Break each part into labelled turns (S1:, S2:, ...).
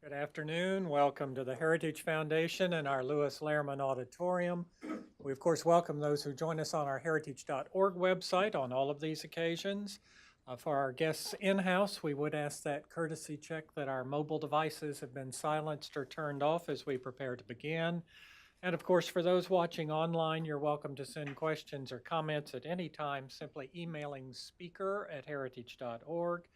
S1: Good afternoon. Welcome to the Heritage Foundation and our Lewis Lehrman Auditorium. We, of course, welcome those who join us on our heritage.org website on all of these occasions. For our guests in-house, we would ask that courtesy check that our mobile devices have been silenced or turned off as we prepare to begin. And of course, for those watching online, you're welcome to send questions or comments at any time, simply emailing speaker@heritage.org.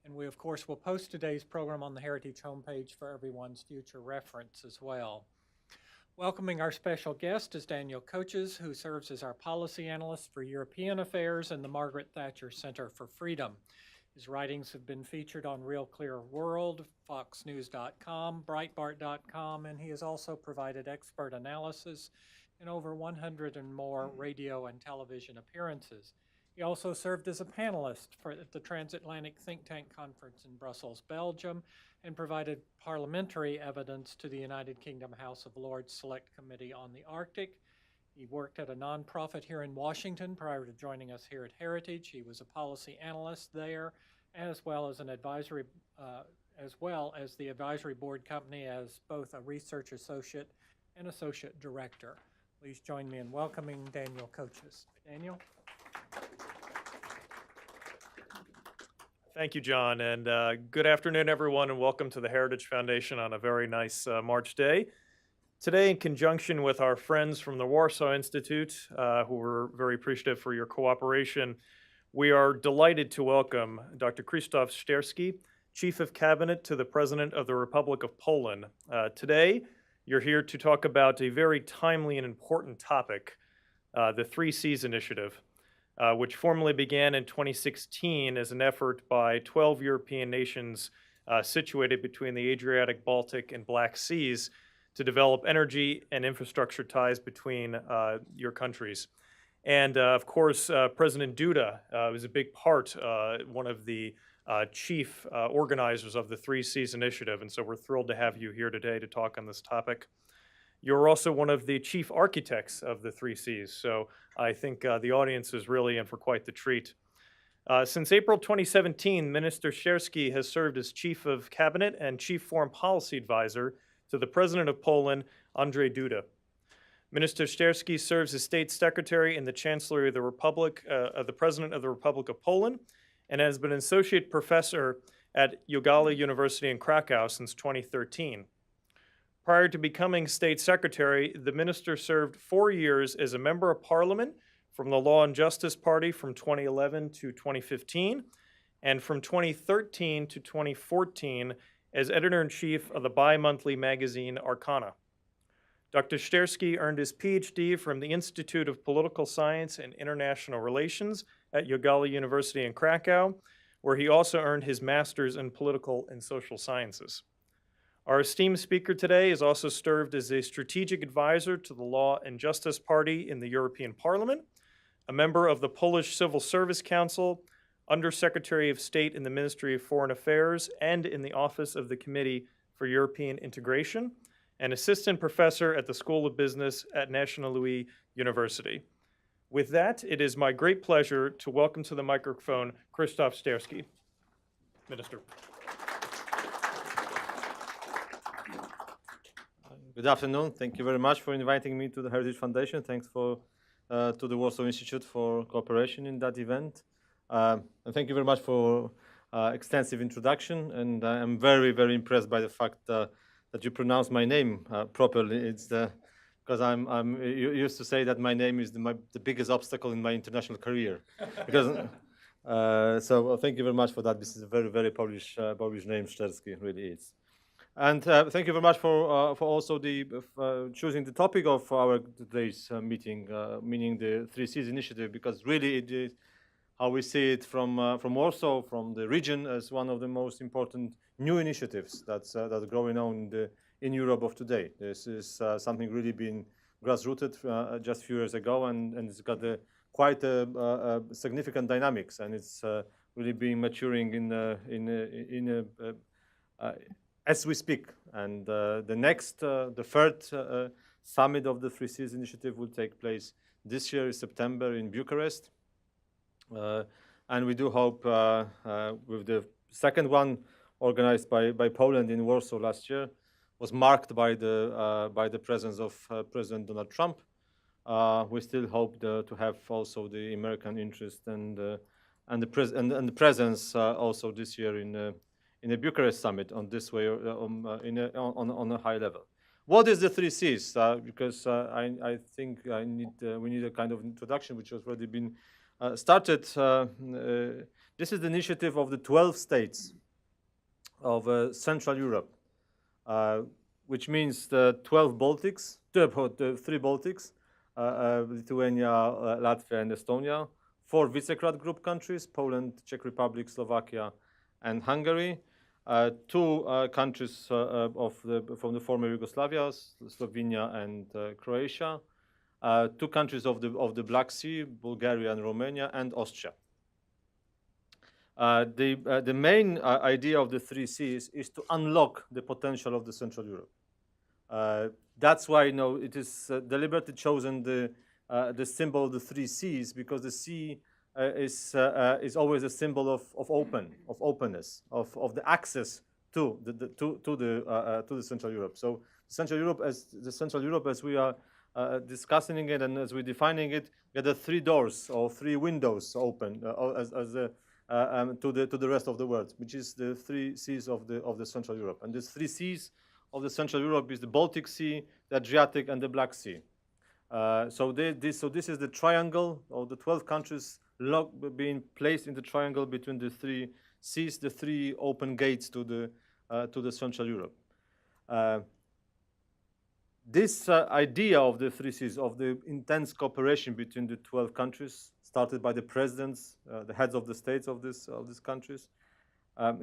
S1: And we, of course, will post today's program on the Heritage homepage for everyone's future reference as well. Welcoming our special guest is Daniel Coaches, who serves as our policy analyst for European Affairs in the Margaret Thatcher Center for Freedom. His writings have been featured on Real Clear World, foxnews.com, breitbart.com, and he has also provided expert analysis in over 100 and more radio and television appearances. He also served as a panelist at the Transatlantic Think Tank Conference in Brussels, Belgium, and provided parliamentary evidence to the United Kingdom House of Lords Select Committee on the Arctic. He worked at a nonprofit here in Washington prior to joining us here at Heritage. He was a policy analyst there, as well as the advisory board company as both a research associate and associate director. Please join me in welcoming Daniel Coaches. Daniel.
S2: Thank you, John, and good afternoon, everyone, and welcome to the Heritage Foundation on a very nice March day. Today, in conjunction with our friends from the Warsaw Institute, who we're very appreciative for your cooperation, we are delighted to welcome Dr. Krzysztof Szczerski, Chief of Cabinet to the President of the Republic of Poland. Today, you're here to talk about a very timely and important topic, the 3 Cs Initiative, which formally began in 2016 as an effort by 12 European nations situated between the Adriatic, Baltic, and Black Seas to develop energy and infrastructure ties between your countries. And of course, President Duda was a big part, one of the chief organizers of the 3 Cs Initiative, and so we're thrilled to have you here today to talk on this topic. You're also one of the chief architects of the 3 Cs, so I think the audience is really in for quite the treat. Since April 2017, Minister Szczerski has served as Chief of Cabinet and Chief Foreign Policy Advisor to the President of Poland, Andrzej Duda. Minister Szczerski serves as State Secretary in the Chancellery of the President of the Republic of Poland, and has been an Associate Professor at Jagiellonia University in Krakow since 2013. Prior to becoming State Secretary, the minister served 4 years as a Member of Parliament from the Law and Justice Party from 2011 to 2015, and from 2013 to 2014 as Editor-in-Chief of the bi-monthly magazine Arcana. Dr. Szczerski earned his PhD from the Institute of Political Science and International Relations at Jagiellonia University in Krakow, where he also earned his Master's in Political and Social Sciences. Our esteemed speaker today has also served as a strategic advisor to the Law and Justice Party in the European Parliament, a member of the Polish Civil Service Council, Undersecretary of State in the Ministry of Foreign Affairs and in the Office of the Committee for European Integration, and assistant professor at the School of Business at National Louis University. With that, it is my great pleasure to welcome to the microphone Krzysztof Szczerski. Minister.
S3: Good afternoon. Thank you very much for inviting me to the Heritage Foundation. Thanks to the Warsaw Institute for cooperation in that event. And thank you very much for extensive introduction. And I'm very, very impressed by the fact that you pronounce my name properly. It's because you used to say that my name is the biggest obstacle in my international career. So thank you very much for that. This is a very, very Polish name, Szczerski, it really is. And thank you very much for also choosing the topic of our today's meeting, meaning the 3 Cs Initiative, because really it is how we see it from Warsaw, from the region, as one of the most important new initiatives that's growing on in Europe of today. This is something really being grassrooted just a few years ago, and it's got quite a significant dynamics, and it's really being maturing as we speak. And the third summit of the 3 Cs Initiative will take place this year in September in Bucharest. And we do hope with the second one organized by Poland in Warsaw last year, was marked by the presence of President Donald Trump. We still hope to have also the American interest and the presence also this year in the Bucharest summit on this way on a high level. What is the 3 Cs? Because I think we need a kind of introduction, which has already been started. This is the initiative of the 12 states of Central Europe, which means the 12 Baltics, the 3 Baltics, Lithuania, Latvia, and Estonia, 4 Visegrad Group countries, Poland, Czech Republic, Slovakia, and Hungary, 2 countries from the former Yugoslavia, Slovenia and Croatia, 2 countries of the Black Sea, Bulgaria and Romania, and Austria. The main idea of the 3 Cs is to unlock the potential of the Central Europe. That's why it is deliberately chosen the symbol of the 3 Cs, because the C is always a symbol of openness, of the access to the Central Europe. So Central Europe as we are discussing it and as we're defining it, there are 3 doors or 3 windows open to the rest of the world, which is the 3 Cs of the Central Europe. And these 3 Cs of the Central Europe is the Baltic Sea, the Adriatic, and the Black Sea. So this is the triangle of the 12 countries being placed in the triangle between the 3 Cs, the 3 open gates to the Central Europe. This idea of the 3 Cs, of the intense cooperation between the 12 countries, started by the presidents, the heads of the states of these countries,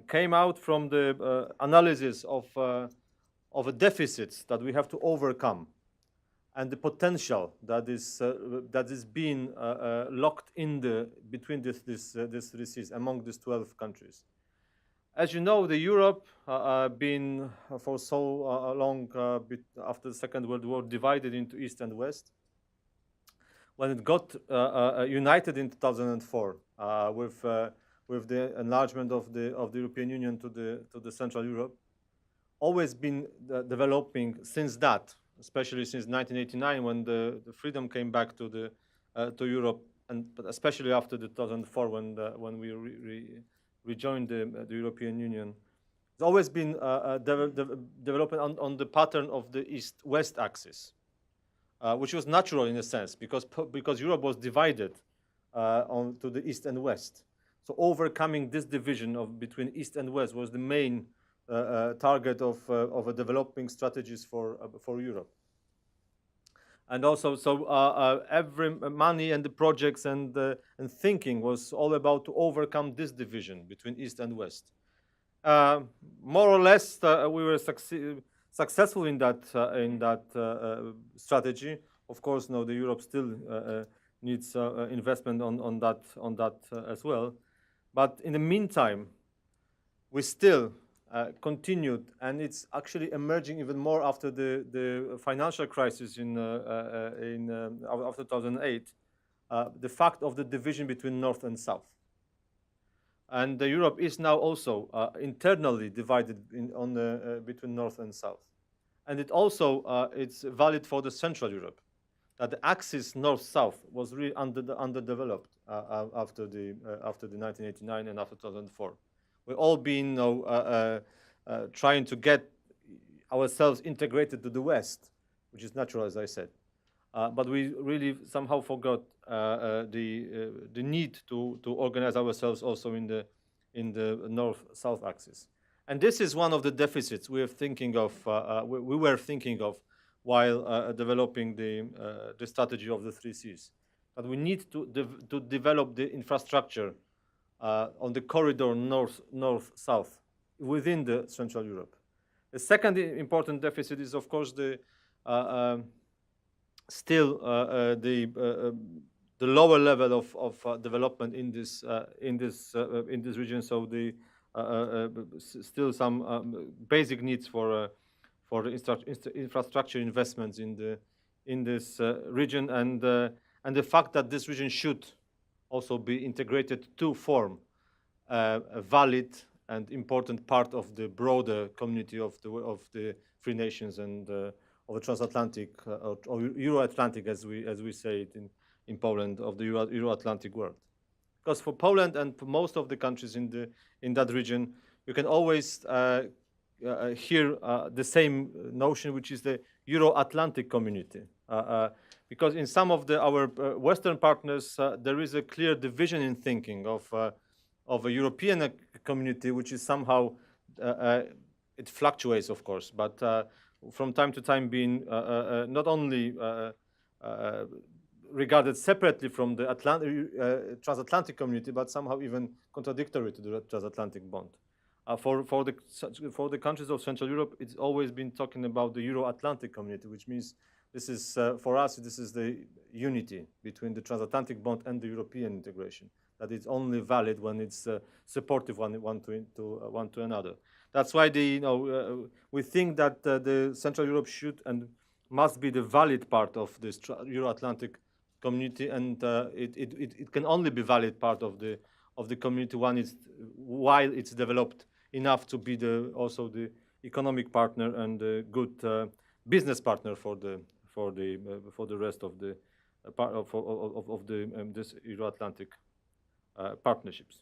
S3: came out from the analysis of a deficit that we have to overcome, and the potential that is being locked in between these 3 Cs among these 12 countries. As you know, the Europe been for so long after the Second World War divided into East and West. When it got united in 2004 with the enlargement of the European Union to the Central Europe, always been developing since that, especially since 1989 when the freedom came back to Europe, but especially after 2004 when we rejoined the European Union. It's always been developing on the pattern of the East-West axis, which was natural in a sense because Europe was divided to the East and West. So overcoming this division between East and West was the main target of a developing strategies for Europe. And also, every money and the projects and thinking was all about to overcome this division between East and West. More or less, we were successful in that strategy. Of course, now the Europe still needs investment on that as well. But in the meantime, we still continued, and it's actually emerging even more after the financial crisis after 2008, the fact of the division between North and South. And Europe is now also internally divided between North and South. And it also it's valid for the Central Europe, that the axis North-South was really underdeveloped after the 1989 and after 2004. We've all been trying to get ourselves integrated to the West, which is natural, as I said. But we really somehow forgot the need to organize ourselves also in the North-South axis. And this is one of the deficits we were thinking of while developing the strategy of the 3 Cs. That we need to develop the infrastructure on the corridor north-south within the Central Europe. The second important deficit is, of course, the lower level of development in this region. So still some basic needs for infrastructure investments in this region, and the fact that this region should also be integrated to form a valid and important part of the broader community of the free nations and of the transatlantic or Euro-Atlantic, as we say it in Poland, of the Euro-Atlantic world. Because for Poland and for most of the countries in that region, you can always hear the same notion, which is the Euro-Atlantic community. Because in some of our Western partners, there is a clear division in thinking of a European community, which is somehow, it fluctuates, of course, but from time to time being not only regarded separately from the transatlantic community, but somehow even contradictory to the transatlantic bond. For the countries of Central Europe, it's always been talking about the Euro-Atlantic community, which means this is, for us, this is the unity between the transatlantic bond and the European integration, that it's only valid when it's supportive one to another. That's why we think that the Central Europe should and must be the valid part of this Euro-Atlantic community, and it can only be valid part of the community while it's developed enough to be also the economic partner and a good business partner for the rest of the this Euro-Atlantic partnerships.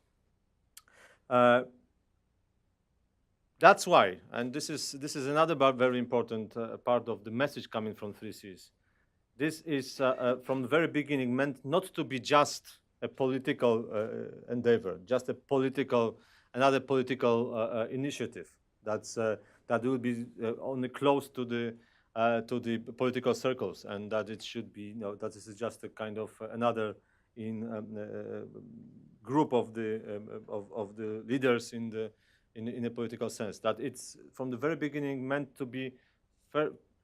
S3: That's why, and this is another very important part of the message coming from 3Cs. This is from the very beginning meant not to be just a political endeavor, just another political initiative that will be only close to the political circles, and that it should be, that this is just a kind of another group of the leaders in a political sense. That it's from the very beginning meant to be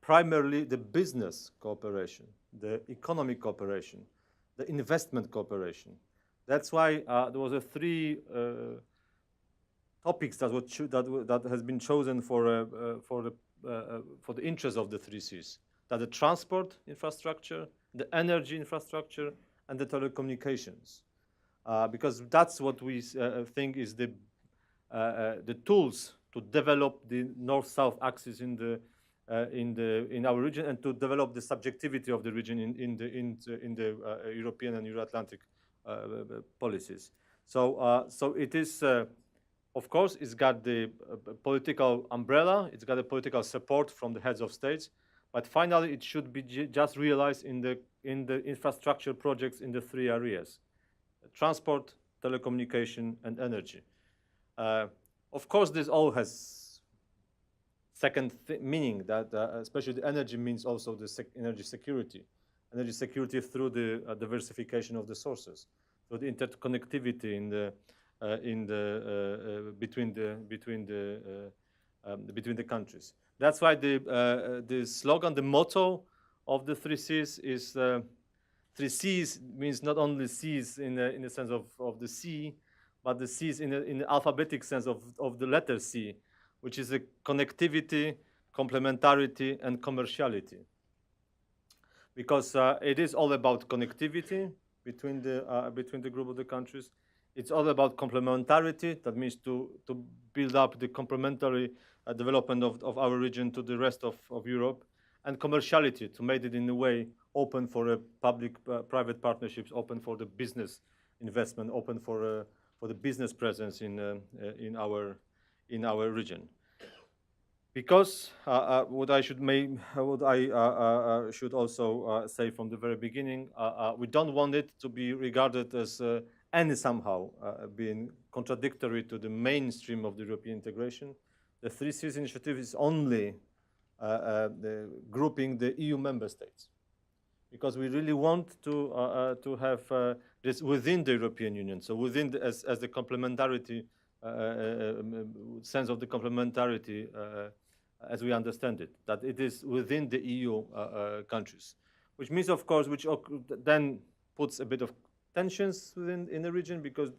S3: primarily the business cooperation, the economic cooperation, the investment cooperation. That's why there was three topics that has been chosen for the interest of the 3Cs. That the transport infrastructure, the energy infrastructure, and the telecommunications, because that's what we think is the tools to develop the north-south axis in our region, and to develop the subjectivity of the region in the European and Euro-Atlantic policies. So it is, of course, it's got the political umbrella, it's got the political support from the heads of states, but finally it should be just realized in the infrastructure projects in the three areas: transport, telecommunication, and energy. Of course, this all has second meaning, that especially the energy means also the energy security through the diversification of the sources, so the interconnectivity between the countries. That's why the slogan, the motto of the 3Cs is 3Cs means not only Cs in the sense of the sea, but the Cs in the alphabetic sense of the letter C, which is a connectivity, complementarity, and commerciality. Because it is all about connectivity between the group of the countries. It's all about complementarity. That means to build up the complementary development of our region to the rest of Europe, and commerciality, to make it in a way open for public-private partnerships, open for the business investment, open for the business presence in our region. Because what I should also say from the very beginning, we don't want it to be regarded as somehow being contradictory to the mainstream of the European integration. The 3Cs initiative is only grouping the EU member states, because we really want to have this within the European Union. So within as the complementarity sense of the complementarity as we understand it, that it is within the EU countries, which means, of course, which then puts a bit of tensions in the region, because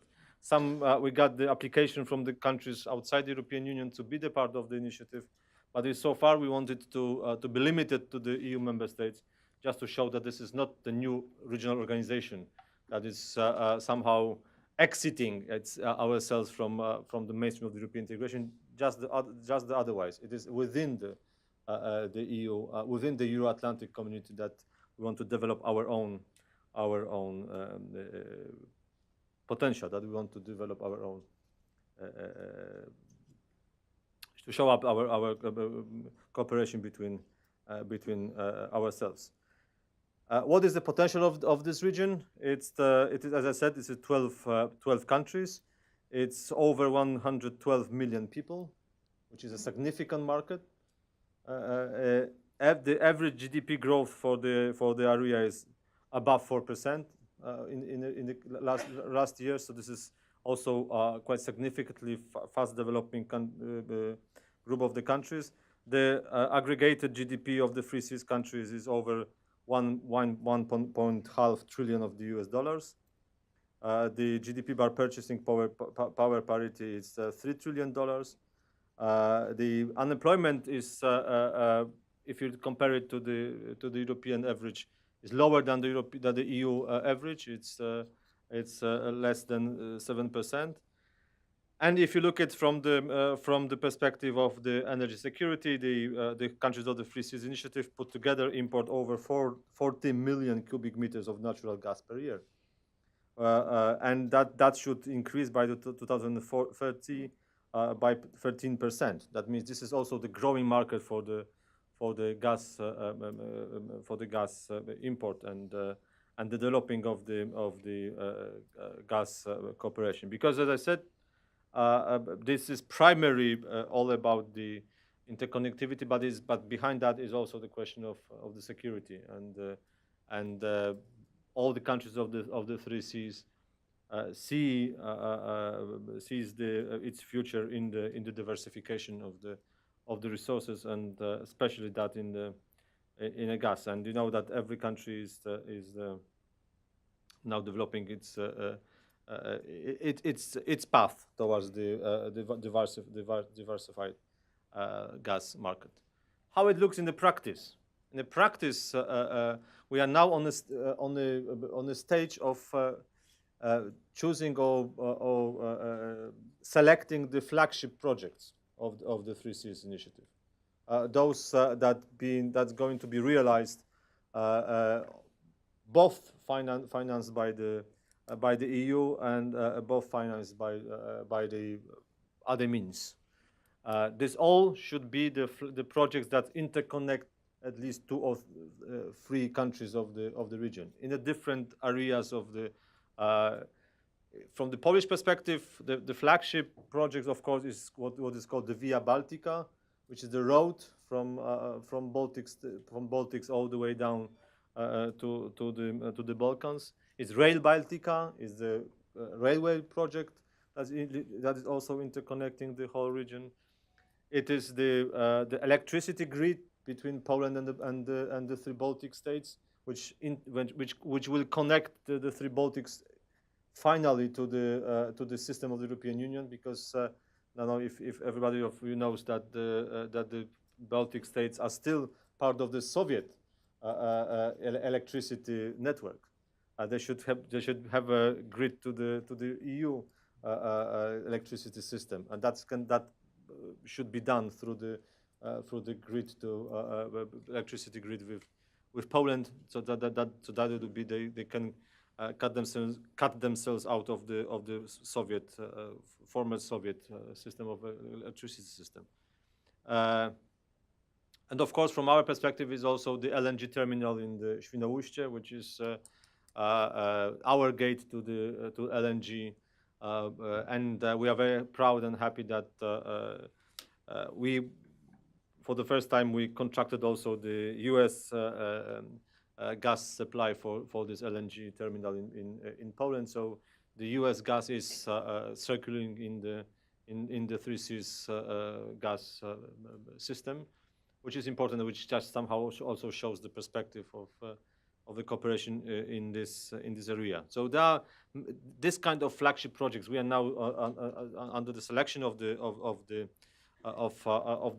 S3: we got the application from the countries outside the European Union to be the part of the initiative, but so far we wanted to be limited to the EU member states, just to show that this is not the new regional organization that is somehow exiting ourselves from the mainstream of the European integration. Just the otherwise, it is within the EU, within the Euro-Atlantic community that we want to develop our own potential. That we want to develop our own to show up our cooperation between ourselves. What is the potential of this region? It is, as I said, it's 12 countries. It's over 112 million people, which is a significant market. The average GDP growth for the area is above 4% in the last year. So this is also quite significantly fast developing group of the countries. The aggregated GDP of the Three Seas countries is over 1.5 trillion of the US dollars. The GDP by purchasing power parity is $3 trillion. The unemployment is, if you compare it to the European average, is lower than the EU average. It's less than 7%. And if you look at from the perspective of the energy security, the countries of the Three Seas Initiative put together import over 40 million cubic meters of natural gas per year, and that should increase by 2030 by 13%. That means this is also the growing market for the gas import and the developing of the gas cooperation. Because as I said, this is primarily all about the interconnectivity, but behind that is also the question of the security and all the countries of the Three Seas sees its future in the diversification of the resources, and especially that in a gas. And you know that every country is now developing its path towards the diversified gas market. How it looks in the practice? In the practice, we are now on a stage of choosing or selecting the flagship projects of the Three Seas Initiative. Those that's going to be realized, both financed by the EU and both financed by the other means. This all should be the projects that interconnect at least 2 or 3 countries of the region in the different areas of the. From the Polish perspective, the flagship project, of course, is what is called the Via Baltica, which is the road from Baltics all the way down to the Balkans. It's Rail Baltica, is the railway project that is also interconnecting the whole region. It is the electricity grid between Poland and the 3 Baltic states, which will connect the 3 Baltics finally to the system of the European Union. Because I don't know if everybody of you knows that the Baltic states are still part of the Soviet electricity network. They should have a grid to the EU electricity system, and that should be done through the grid to electricity grid with Poland, so that it would be they can cut themselves out of the Soviet former Soviet system of electricity system. And of course, from our perspective, is also the LNG terminal in the Świnoujście, which is our gate to LNG, and we are very proud and happy that for the first time, we contracted also the U.S. Gas supply for this LNG terminal in Poland. So the U.S. gas is circulating in the Three Seas gas system, which is important, which just somehow also shows the perspective of the cooperation in this area. So there are this kind of flagship projects. We are now under the selection of the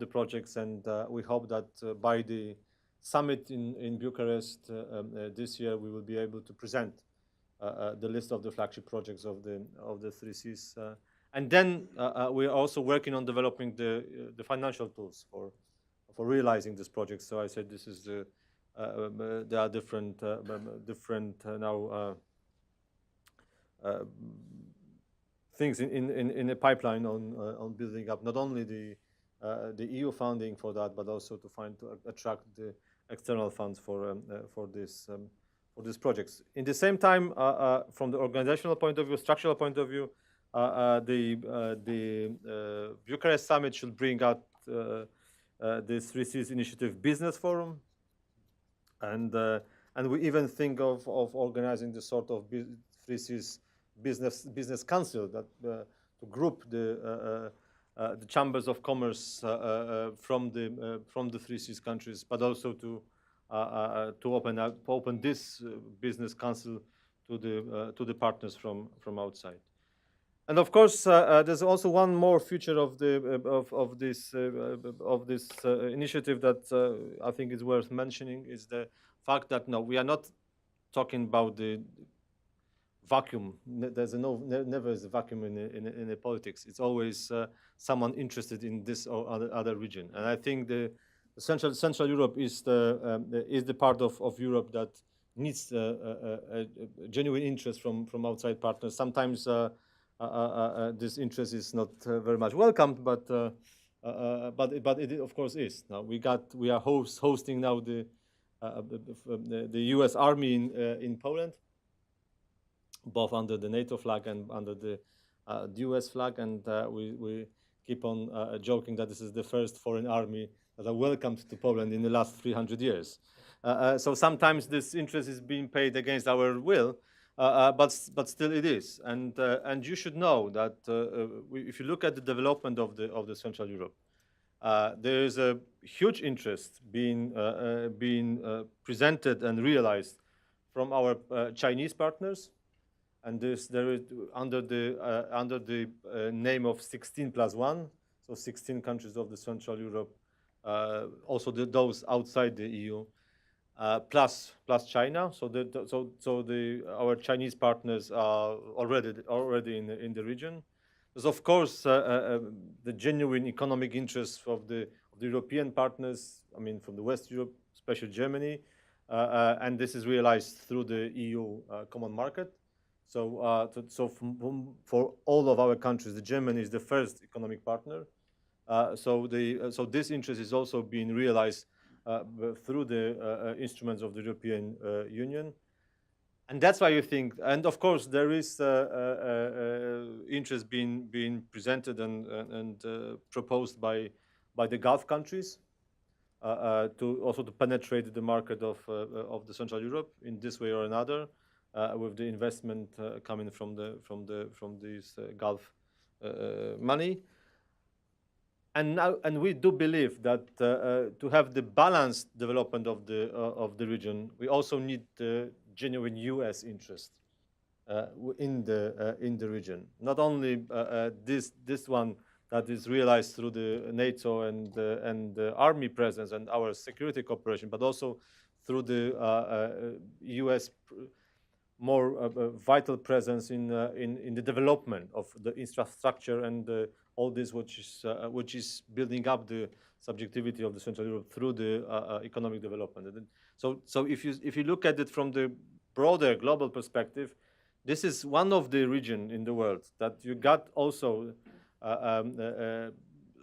S3: projects, and we hope that by the summit in Bucharest this year, we will be able to present the list of the flagship projects of the three Cs. And then we are also working on developing the financial tools for realizing this project. So I said this is there are different now things in the pipeline on building up not only the EU funding for that, but also to attract the external funds for these projects. In the same time, from the organizational point of view, structural point of view, the Bucharest summit should bring out this 3Cs initiative business forum, and we even think of organizing the sort of 3Cs business council that to group the chambers of commerce from the 3Cs countries, but also to open this business council to the partners from outside. And of course, there's also one more feature of this initiative that I think is worth mentioning, is the fact that we are not talking about the vacuum. There's never is a vacuum in the politics. It's always someone interested in this or other region. And I think the Central Europe is the part of Europe that needs a genuine interest from outside partners. Sometimes this interest is not very much welcomed, but it of course is. Now we are hosting now the U.S. Army in Poland, both under the NATO flag and under the U.S. flag, and we keep on joking that this is the first foreign army that are welcomed to Poland in the last 300 years. So sometimes this interest is being paid against our will, but still it is. And you should know that if you look at the development of the Central Europe, there is a huge interest being presented and realized from our Chinese partners. And there is under the name of 16+1, so 16 countries of the Central Europe, also those outside the EU, plus China. So our Chinese partners are already in the region. There's of course the genuine economic interests of the European partners. I mean, from the West Europe, especially Germany, and this is realized through the EU common market. So for all of our countries, Germany is the first economic partner. So this interest is also being realized through the instruments of the European Union, and that's why you think. And of course, there is interest being presented and proposed by the Gulf countries to penetrate the market of the Central Europe in this way or another. With the investment coming from this Gulf money, and we do believe that to have the balanced development of the region, we also need the genuine U.S. interest in the region. Not only this one that is realized through the NATO and the army presence and our security cooperation, but also through the U.S. more vital presence in the development of the infrastructure and all this, which is building up the subjectivity of the Central Europe through the economic development. And so if you look at it from the broader global perspective, this is one of the regions in the world that you got also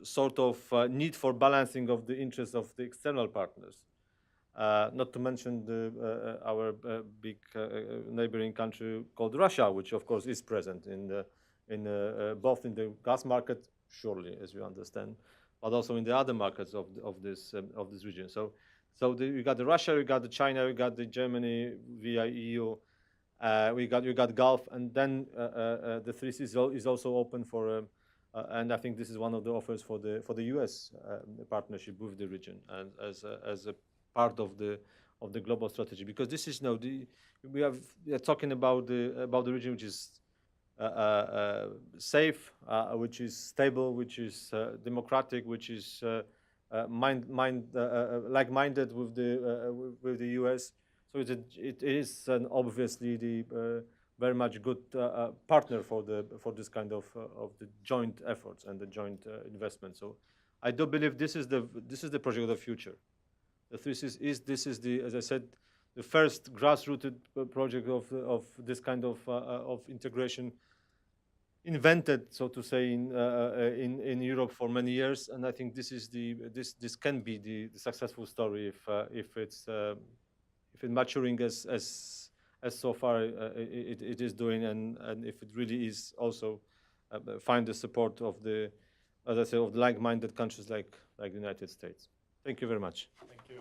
S3: sort of need for balancing of the interests of the external partners. Not to mention our big neighboring country called Russia, which of course is present both in the gas market, surely, as you understand, but also in the other markets of this region. So you got the Russia, you got the China, you got the Germany via EU, you got Gulf, and then the 3C is also open for. And I think this is one of the offers for the U.S. Partnership with the region, and as a part of the global strategy, because this is we are talking about the region which is safe, which is stable, which is democratic, which is like-minded with the U.S. So it is obviously very much good partner for this kind of the joint efforts and the joint investment. So I do believe this is the project of the future. The thesis is this is the, as I said, the first grassrooted project of this kind of integration invented, so to say, in Europe for many years, and I think this can be the successful story if it's maturing as so far it is doing, and if it really is also find the support of the, as I say, of the like-minded countries like the United States. Thank you very much.
S2: Thank you.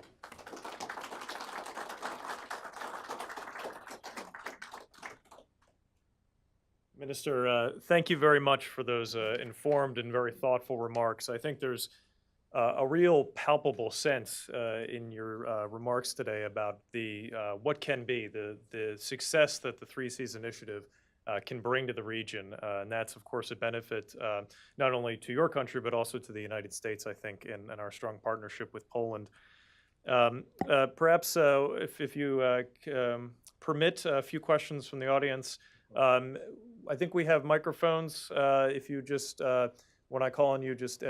S2: Minister, thank you very much for those informed and very thoughtful remarks. I think there's a real palpable sense in your remarks today about the what can be the success that the 3Cs initiative can bring to the region, and that's of course a benefit not only to your country but also to the United States, I think, and our strong partnership with Poland. Perhaps if you permit a few questions from the audience. I think we have microphones. If you just, when I call on you, just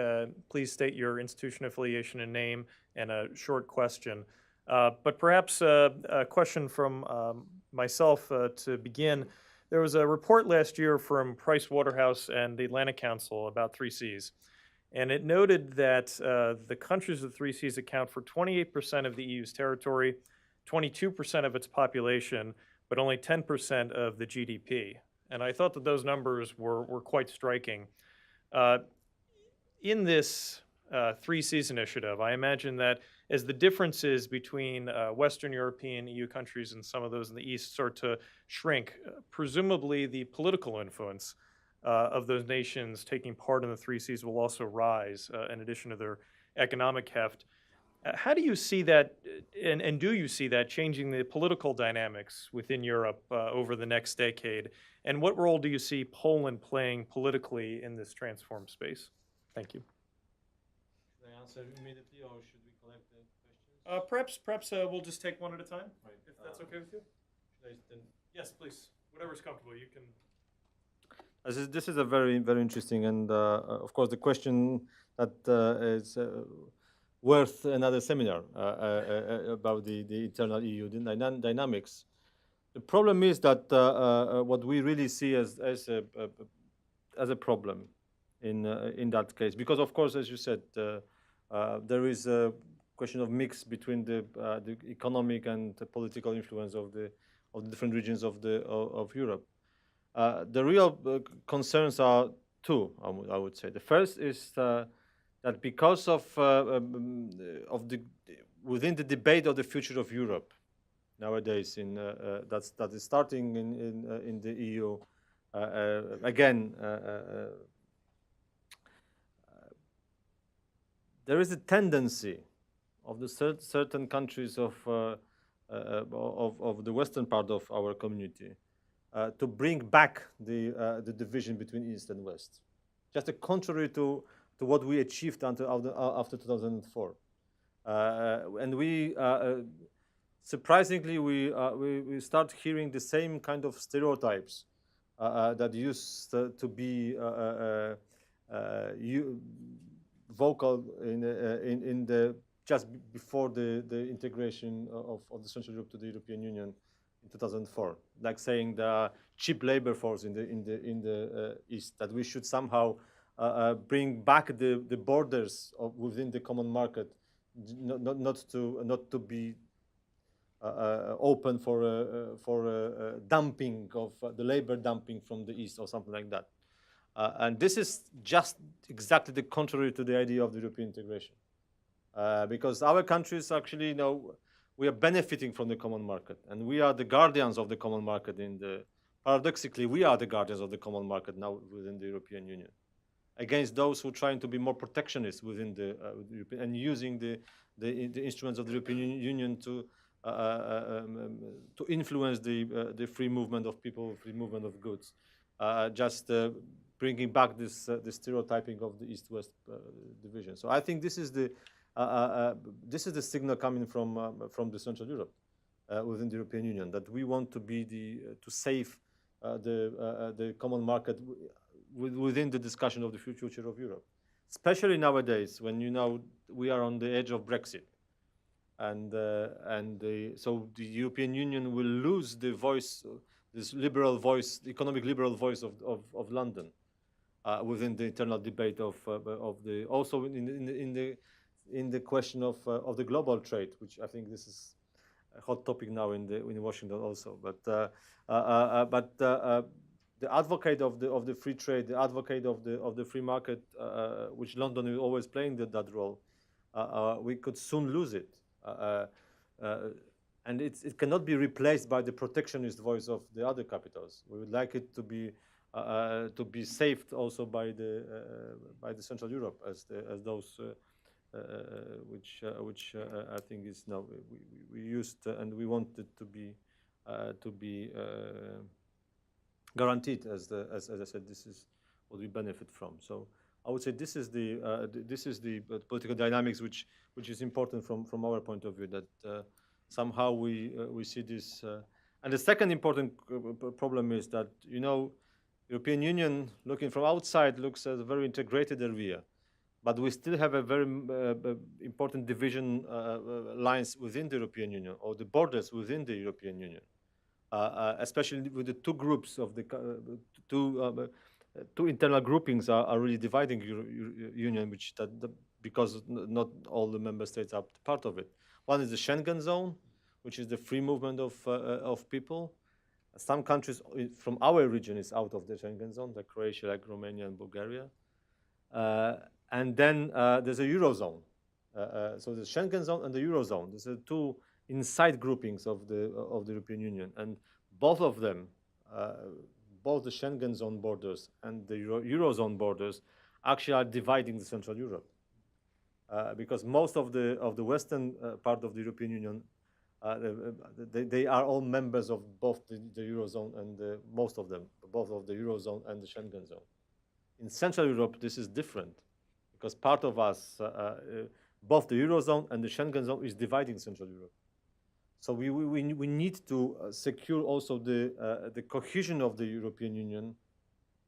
S2: please state your institution affiliation and name and a short question. But perhaps a question from myself to begin. There was a report last year from Price Waterhouse and the Atlantic Council about 3Cs. And it noted that the countries of 3Cs account for 28% of the EU's territory, 22% of its population, but only 10% of the GDP. And I thought that those numbers were quite striking. In this 3Cs initiative, I imagine that as the differences between Western European EU countries and some of those in the East start to shrink, presumably the political influence of those nations taking part in the 3Cs will also rise in addition to their economic heft. How do you see that, and do you see that changing the political dynamics within Europe over the next decade? And what role do you see Poland playing politically in this transformed space? Thank you.
S3: Should I answer immediately, or should we collect the questions?
S2: Perhaps we'll just take one at a time,
S3: Right.
S2: if that's okay with you. Yes, please. Whatever's comfortable. You can.
S3: This is a very, very interesting, and of course the question that is worth another seminar about the internal EU dynamics. The problem is that what we really see as a problem in that case, because of course, as you said, there is a question of mix between the economic and the political influence of the different regions of Europe. The real concerns are two, I would say. The first is that because of within the debate of the future of Europe nowadays, that is starting in the EU, again, there is a tendency of the certain countries of the western part of our community to bring back the division between East and West, just contrary to what we achieved after 2004. And we, surprisingly, we start hearing the same kind of stereotypes that used to be vocal in the just before the integration of the Central Europe to the European Union in 2004, like saying the cheap labor force in the East, that we should somehow bring back the borders within the common market, not to be open for dumping of the labor dumping from the East or something like that. And this is just exactly the contrary to the idea of the European integration, because our countries actually, we are benefiting from the common market, and we are the guardians of the common market. Paradoxically, we are the guardians of the common market now within the European Union, against those who are trying to be more protectionist within the European and using the instruments of the European Union to influence the free movement of people, free movement of goods, bringing back this stereotyping of the East-West division. So I think this is the signal coming from the Central Europe within the European Union, that we want to be to save the common market within the discussion of the future of Europe, especially nowadays when we are on the edge of Brexit, so the European Union will lose the voice, this liberal voice, economic liberal voice of London within the internal debate of the also in the question of the global trade, which I think this is a hot topic now in Washington also. But the advocate of the free trade, the advocate of the free market, which London is always playing that role, we could soon lose it, and it cannot be replaced by the protectionist voice of the other capitals. We would like it to be saved also by the Central Europe as those which I think is now we used and we want it to be guaranteed as I said, this is what we benefit from. So I would say this is the political dynamics which is important from our point of view, that somehow we see this. And the second important problem is that European Union, looking from outside, looks as a very integrated area, but we still have a very important division lines within the European Union, or the borders within the European Union, especially with the two groups of the two internal groupings are really dividing Union, because not all the member states are part of it. One is the Schengen zone, which is the free movement of people. Some countries from our region is out of the Schengen zone, like Croatia, like Romania and Bulgaria. And then there's a Eurozone. So the Schengen zone and the Eurozone. These are two inside groupings of the European Union, and both of them, both the Schengen zone borders and the Eurozone borders, actually are dividing the Central Europe, because most of the western part of the European Union, they are all members of both the Eurozone and most of them, both of the Eurozone and the Schengen zone. In Central Europe, this is different, because part of us, both the Eurozone and the Schengen zone, is dividing Central Europe. So we need to secure also the cohesion of the European Union,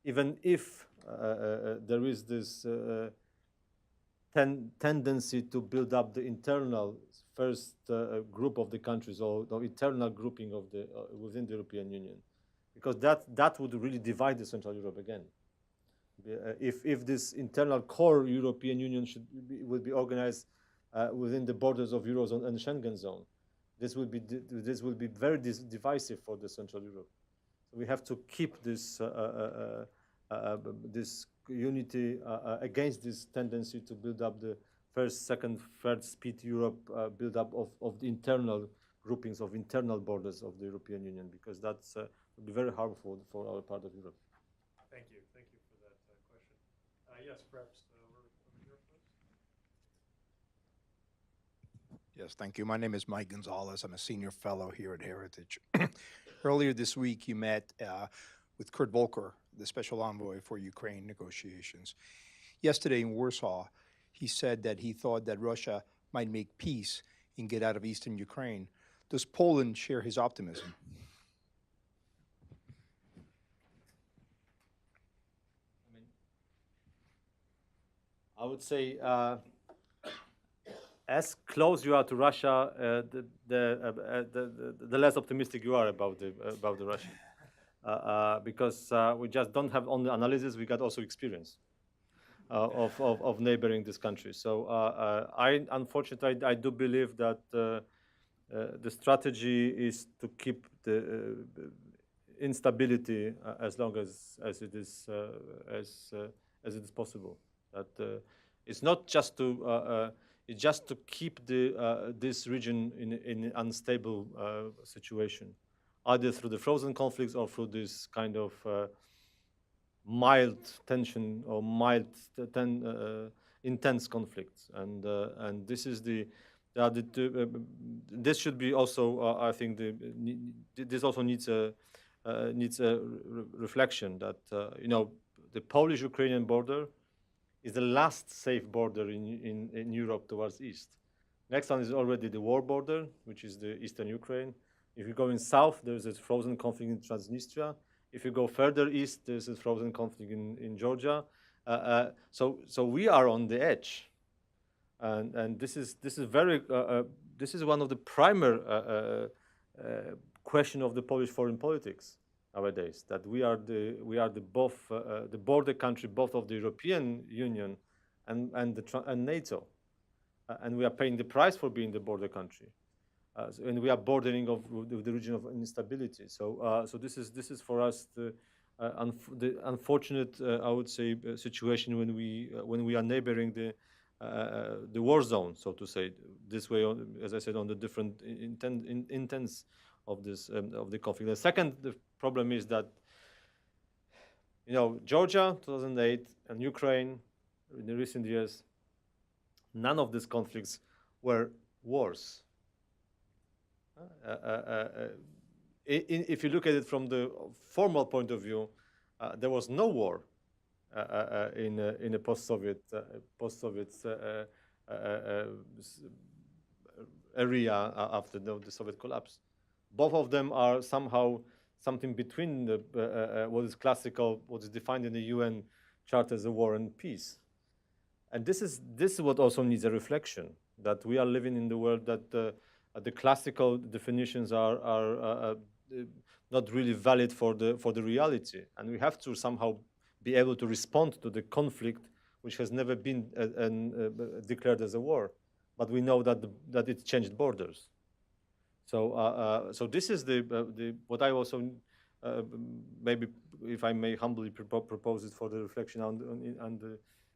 S3: even if there is this tendency to build up the internal first group of the countries, or the internal grouping of within the European Union, because that would really divide the Central Europe again. If this internal core European Union would be organized within the borders of Eurozone and Schengen zone, this will be very divisive for the Central Europe. So we have to keep this this unity against this tendency to build up the first, second, third speed Europe, build up of the internal groupings of internal borders of the European Union, because that's would be very harmful for our part of Europe.
S2: Thank you for that question. Yes, perhaps over here, please.
S4: Yes, thank you. My name is Mike Gonzalez. I'm a senior fellow here at Heritage. Earlier this week, you met with Kurt Volker, the special envoy for Ukraine negotiations. Yesterday in Warsaw, he said that he thought that Russia might make peace and get out of eastern Ukraine. Does Poland share his optimism?
S3: I would say, as close you are to Russia, the less optimistic you are about the Russian, because we just don't have only analysis; we got also experience of neighboring this country. So unfortunately, I do believe that the strategy is to keep the instability as long as it is possible. That it's not just to it's just to keep this region in an unstable situation, either through the frozen conflicts or through this kind of mild tension or intense conflicts. And this is this should be also I think this also needs a reflection that the Polish-Ukrainian border is the last safe border in Europe towards east. Next one is already the war border, which is the eastern Ukraine. If you go in south, there's a frozen conflict in Transnistria. If you go further east, there's a frozen conflict in Georgia. So we are on the edge, and this is very this is one of the primary question of the Polish foreign politics nowadays. That we are the both the border country both of the European Union and NATO, and we are paying the price for being the border country. And we are bordering with the region of instability. So this is for us the unfortunate, I would say, situation when we are neighboring the war zone, so to say. This way, as I said, on the different intents of this of the conflict. The second problem is that Georgia, 2008, and Ukraine in the recent years, none of these conflicts were wars. If you look at it from the formal point of view, there was no war in a post-Soviet area after the Soviet collapse. Both of them are somehow something between what is classical, what is defined in the UN Charter as a war and peace. And this is what also needs a reflection, that we are living in the world that the classical definitions are not really valid for the reality, and we have to somehow be able to respond to the conflict, which has never been declared as a war, but we know that it changed borders. So this is the what I also maybe, if I may humbly propose it for the reflection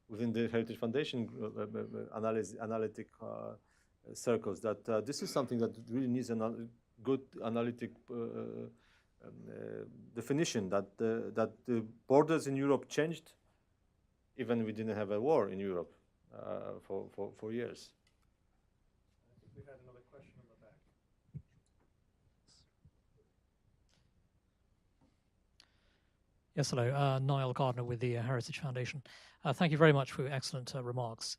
S3: within the Heritage Foundation analytic circles, that this is something that really needs a good analytic definition, that the borders in Europe changed, even we didn't have a war in Europe for years.
S2: We had another question in the back.
S5: Yes, hello. Niall Gardner with the Heritage Foundation. Thank you very much for your excellent remarks.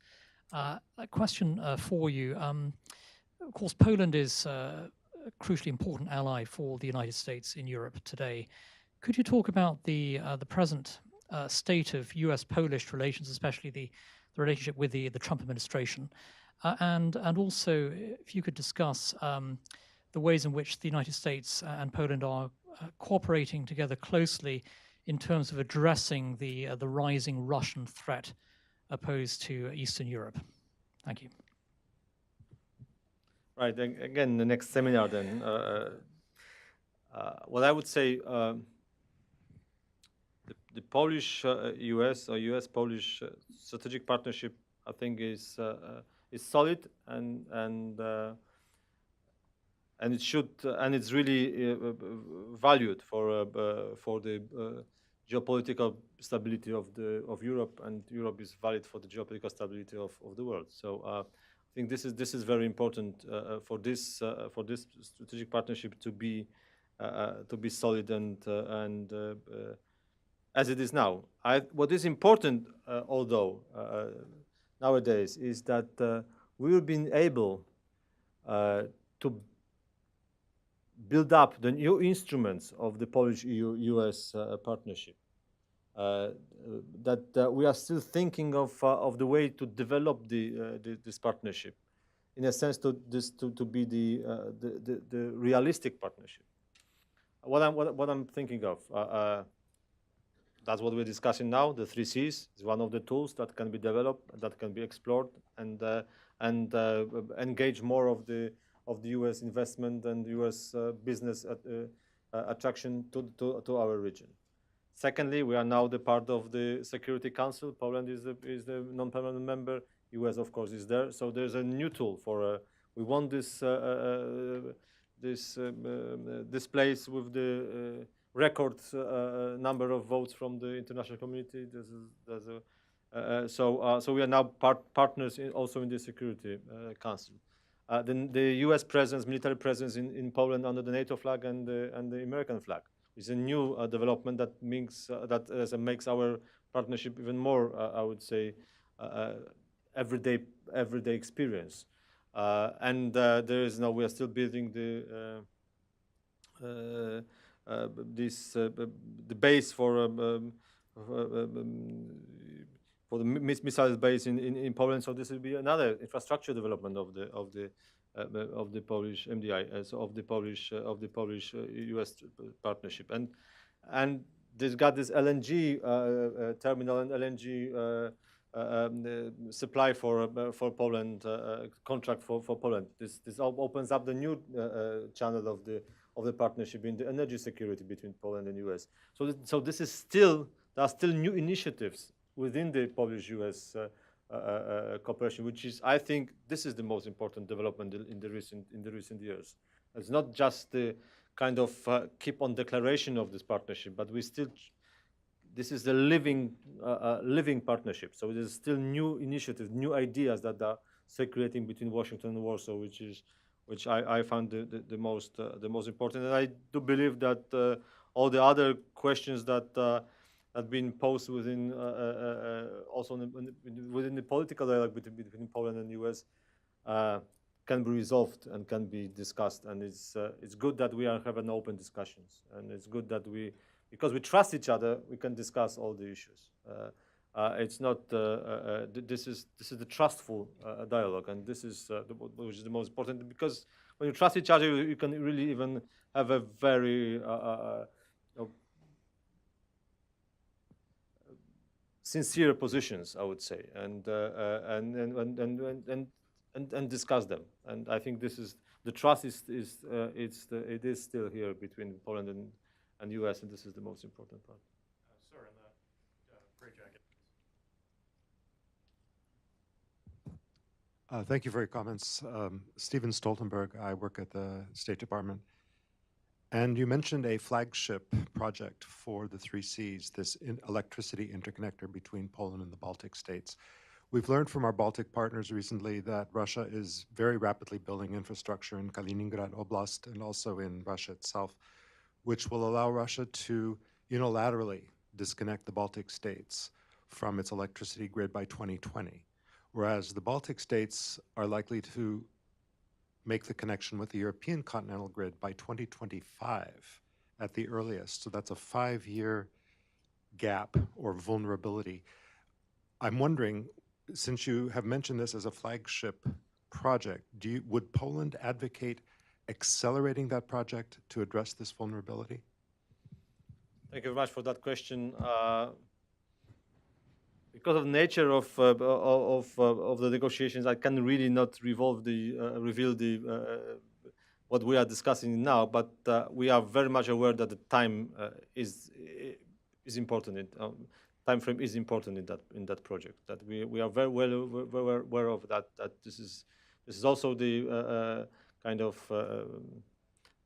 S5: A question for you. Of course, Poland is a crucially important ally for the United States in Europe today. Could you talk about the present state of U.S.-Polish relations, especially the relationship with the Trump administration, and also if you could discuss the ways in which the United States and Poland are cooperating together closely in terms of addressing the rising Russian threat opposed to Eastern Europe? Thank you.
S3: Right. Again, the next seminar then. What I would say, the Polish-US or US-Polish strategic partnership, I think, is solid and it should and it's really valued for the geopolitical stability of Europe, and Europe is valid for the geopolitical stability of the world. So I think this is very important for this strategic partnership to be solid and as it is now. What is important, although nowadays, is that we have been able to build up the new instruments of the Polish-EU-US partnership. That we are still thinking of the way to develop this partnership, in a sense to be the realistic partnership. What I'm thinking of, that's what we're discussing now. The 3 Cs is one of the tools that can be developed, that can be explored, and engage more of the U.S. investment and U.S. business attraction to our region. Secondly, we are now the part of the Security Council. Poland is the non-permanent member. U.S. of course is there. So there's a new tool for. We want this place with the record number of votes from the international community. So we are now partners also in the Security Council. Then the U.S. presence, military presence in Poland under the NATO flag and the American flag is a new development that makes our partnership even more, I would say, everyday experience. And we are still building the base for the missile base in Poland. So this will be another infrastructure development of the Polish MDI, so of the Polish U.S. partnership, and this got this LNG terminal and LNG supply for Poland, contract for Poland. This opens up the new channel of the partnership in the energy security between Poland and US. So this is still, there are still new initiatives within the Polish-US cooperation, which is, I think, this is the most important development in the recent years. It's not just the kind of keep on declaration of this partnership, but we still. This is the living partnership. So there's still new initiatives, new ideas that are circulating between Washington and Warsaw, which I found the most important. And I do believe that all the other questions that have been posed within also within the political dialogue between Poland and US can be resolved and can be discussed. And it's good that we are having open discussions, and it's good that because we trust each other, we can discuss all the issues. It's not. This is the trustful dialogue, and this is which is the most important. Because when you trust each other, you can really even have a very sincere positions, I would say, and discuss them. And I think this is the trust it is still here between Poland and US, and this is the most important part.
S2: Sir, in the gray jacket.
S6: Thank you for your comments. Steven Stoltenberg, I work at the State Department. And you mentioned a flagship project for the 3 Cs, this electricity interconnector between Poland and the Baltic states. We've learned from our Baltic partners recently that Russia is very rapidly building infrastructure in Kaliningrad Oblast and also in Russia itself, which will allow Russia to unilaterally disconnect the Baltic states from its electricity grid by 2020, whereas the Baltic states are likely to make the connection with the European continental grid by 2025 at the earliest. So that's a 5-year gap or vulnerability. I'm wondering, since you have mentioned this as a flagship project, would Poland advocate accelerating that project to address this vulnerability?
S3: Thank you very much for that question. Because of the nature of the negotiations, I can really not reveal what we are discussing now. But we are very much aware that the time is important. Time frame is important in that project. That we are very well aware of that. That this is also the kind of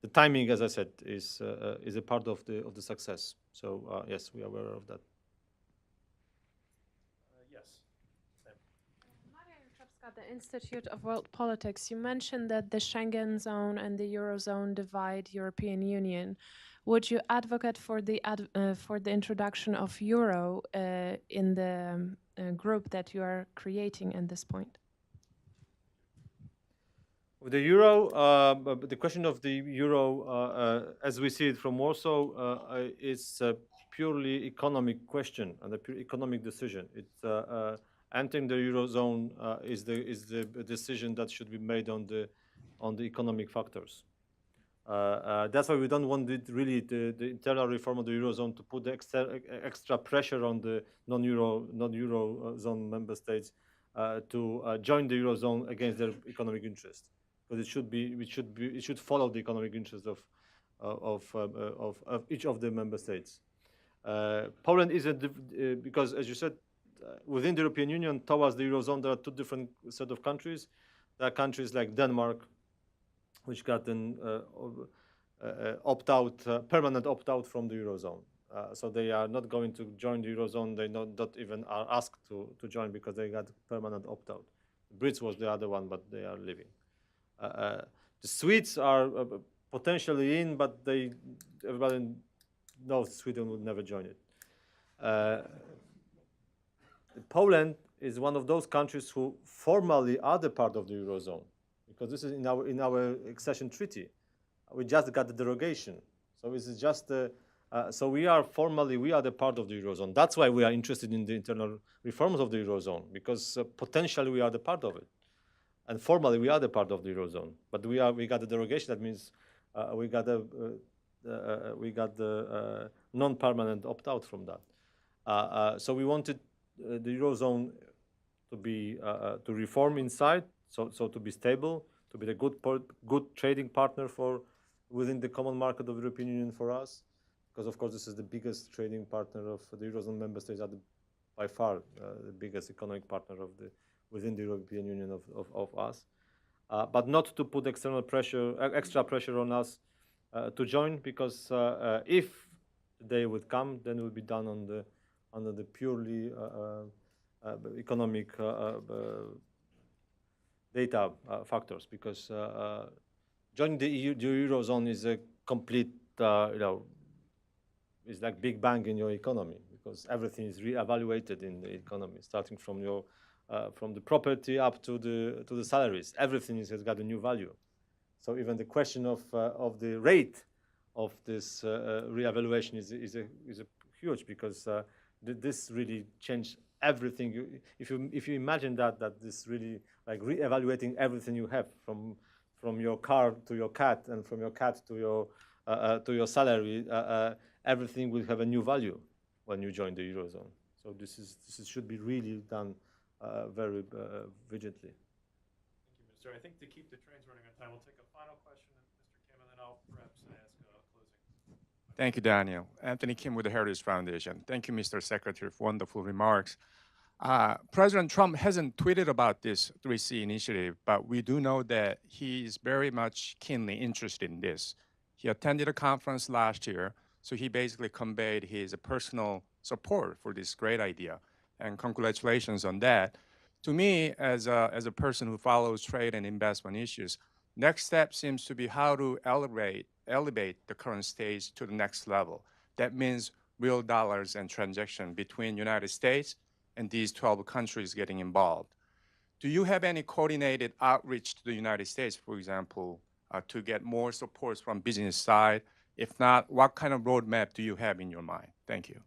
S3: the timing, as I said, is a part of the success. So yes, we are aware of that.
S2: Yes.
S7: At the Institute of World Politics, you mentioned that the Schengen zone and the Eurozone divide European Union. Would you advocate for the introduction of euro in the group that you are creating at this point?
S3: With the euro, the question of the euro, as we see it from Warsaw, is a purely economic question and a pure economic decision. It's entering the eurozone is the decision that should be made on the economic factors. That's why we don't want it really the internal reform of the eurozone to put the extra pressure on the non-eurozone member states to join the eurozone against their economic interest, because it should follow the economic interest of each of the member states. Poland is because, as you said, within the European Union towards the eurozone, there are 2 different set of countries. There are countries like Denmark, which got an permanent opt-out from the eurozone. So they are not going to join the eurozone. They not even are asked to join because they got permanent opt-out. The Brits was the other one, but they are leaving. The Swedes are potentially in, but everybody knows Sweden would never join it. Poland is one of those countries who formally are the part of the eurozone, because this is in our accession treaty. We just got the derogation, So this is just so we are the part of the Eurozone. That's why we are interested in the internal reforms of the Eurozone, because potentially we are the part of it. And formally we are the part of the Eurozone. But we got the derogation. That means we got the non-permanent opt-out from that. So we wanted the Eurozone to be to reform inside, so to be stable, to be the good trading partner within the common market of the European Union for us, because of course this is the biggest trading partner of the Eurozone member states, by far the biggest economic partner within the European Union of us, but not to put extra pressure on us to join, because if they would come, then it would be done under the purely economic data factors, because joining the Eurozone is a complete, it's like Big Bang in your economy, because everything is re-evaluated in the economy, starting from from the property up to the salaries. Everything has got a new value. So even the question of the rate of this re-evaluation is a huge, because this really changed everything. If you imagine that this really like re-evaluating everything you have, from your car to your cat, and from your cat to your salary, everything will have a new value when you join the Eurozone. So this should be really done very vigilantly.
S2: Thank you, Minister. I think to keep the trains running on time, we'll take a final question, Mr. Kim, and then I'll perhaps ask closing.
S8: Thank you, Daniel. Anthony Kim with the Heritage Foundation. Thank you, Mr. Secretary, for wonderful remarks. President Trump hasn't tweeted about this 3C initiative, but we do know that he is very much keenly interested in this. He attended a conference last year, so he basically conveyed his personal support for this great idea. And congratulations on that. To me, as a person who follows trade and investment issues, next step seems to be how to elevate the current stage to the next level. That means real dollars and transaction between United States and these 12 countries getting involved. Do you have any coordinated outreach to the United States, for example, to get more support from business side? If not, what kind of roadmap do you have in your mind? Thank you.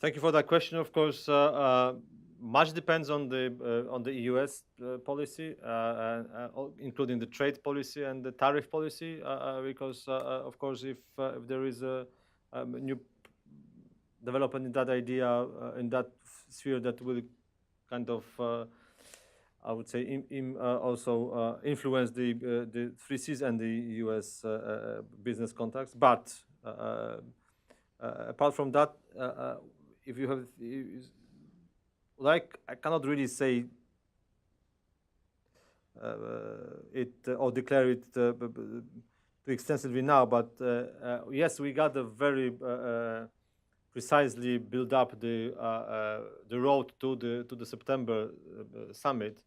S3: Thank you for that question. Of course, much depends on the U.S. Policy, including the trade policy and the tariff policy, because of course, if there is a new development in that idea, in that sphere, that will kind of, I would say, also influence the 3Cs and the U.S. business contacts. But apart from that, if you have, I cannot really say it or declare it too extensively now. But yes, we got a very precisely build up the road to the September summit,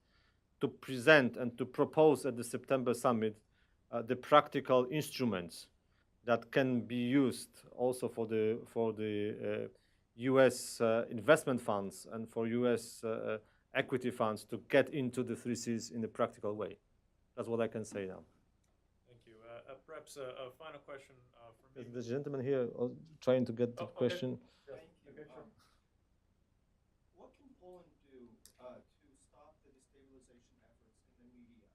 S3: to present and to propose at the September summit the practical instruments that can be used also for the U.S. investment funds and for U.S. equity funds to get into the 3Cs in a practical way. That's what I can say now.
S2: Thank you. Perhaps a final question for me.
S3: The gentleman here trying to get the question.
S2: Yes.
S9: What can Poland do to stop the destabilization efforts in the media?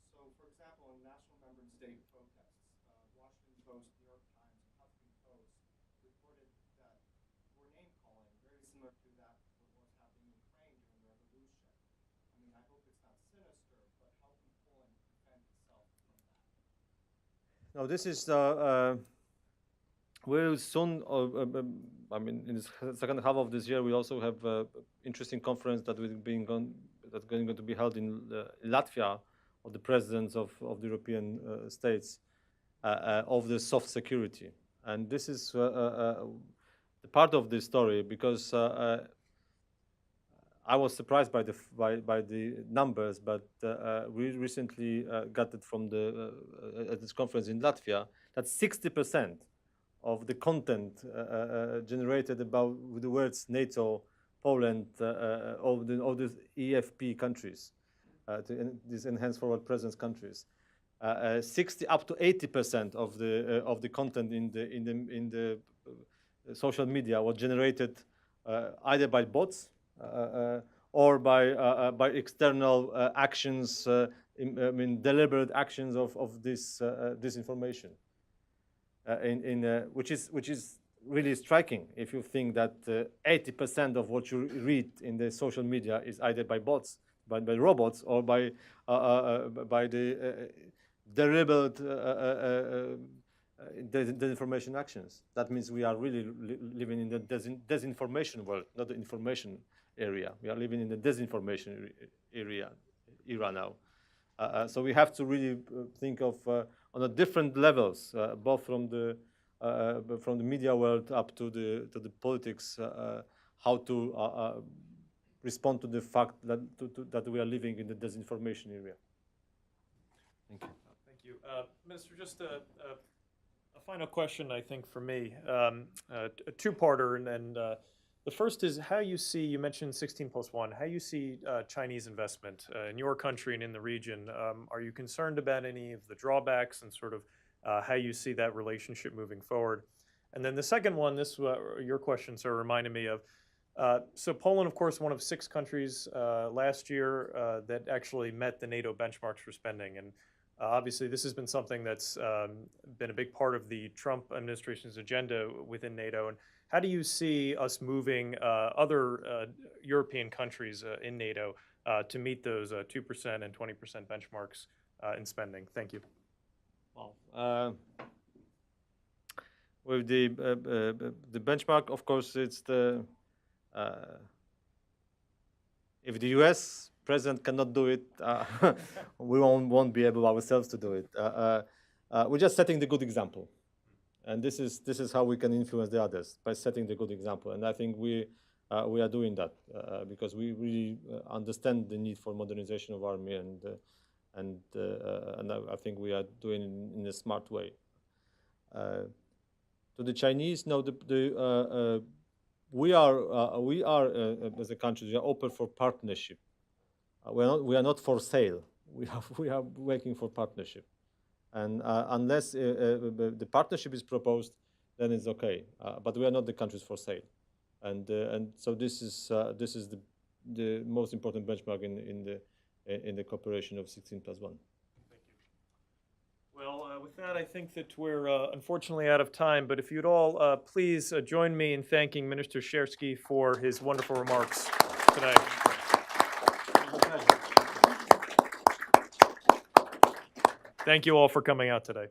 S9: So, for example, in national member and state protests, Washington Post, New York Times, and Huffington Post reported that were name-calling, very similar to that what was happening in Ukraine during the revolution. I mean, I hope it's not sinister, but how can Poland defend itself from that?
S3: Now, this is we'll soon. I mean, in the second half of this year, we also have an interesting conference that that's going to be held in Latvia, of the presidents of the European states, of the soft security, and this is the part of this story, because I was surprised by the numbers, but we recently got it from at this conference in Latvia that 60% of the content generated with the words NATO, Poland, all the EFP countries, these enhanced forward presence countries, 60 up to 80% of the content in the social media was generated either by bots or by external actions, deliberate actions of this disinformation, which is really striking if you think that 80% of what you read in the social media is either by bots, by robots, or by the deliberate disinformation actions. That means we are really living in the disinformation world, not the information area. We are living in the disinformation era now. So we have to really think of on a different levels, both from the media world up to the politics, how to respond to the fact that we are living in the disinformation area. Thank you.
S2: Thank you. Minister, just a final question, I think, for me, a two-parter, and the first is how you see, you mentioned 16+1, how you see Chinese investment in your country and in the region. Are you concerned about any of the drawbacks and sort of how you see that relationship moving forward? And then the second one, your question, sir, reminded me of, so Poland, of course, one of 6 countries last year that actually met the NATO benchmarks for spending. And obviously, this has been something that's been a big part of the Trump administration's agenda within NATO. And how do you see us moving other European countries in NATO to meet those 2% and 20% benchmarks in spending? Thank you.
S3: Well, with the benchmark, of course, it's the if the U.S. president cannot do it, we won't be able ourselves to do it. We're just setting the good example, and this is how we can influence the others, by setting the good example. And I think we are doing that because we really understand the need for modernization of army, and I think we are doing it in a smart way. To the Chinese, no, we are as a country, we are open for partnership. We are not for sale. We are working for partnership, and unless the partnership is proposed, then it's okay. But we are not the countries for sale, and so this is the most important benchmark in the cooperation of 16+1.
S2: Thank you. Well, with that, I think that we're unfortunately out of time. But if you'd all please join me in thanking Minister Szczerski for his wonderful remarks today. Thank you all for coming out today.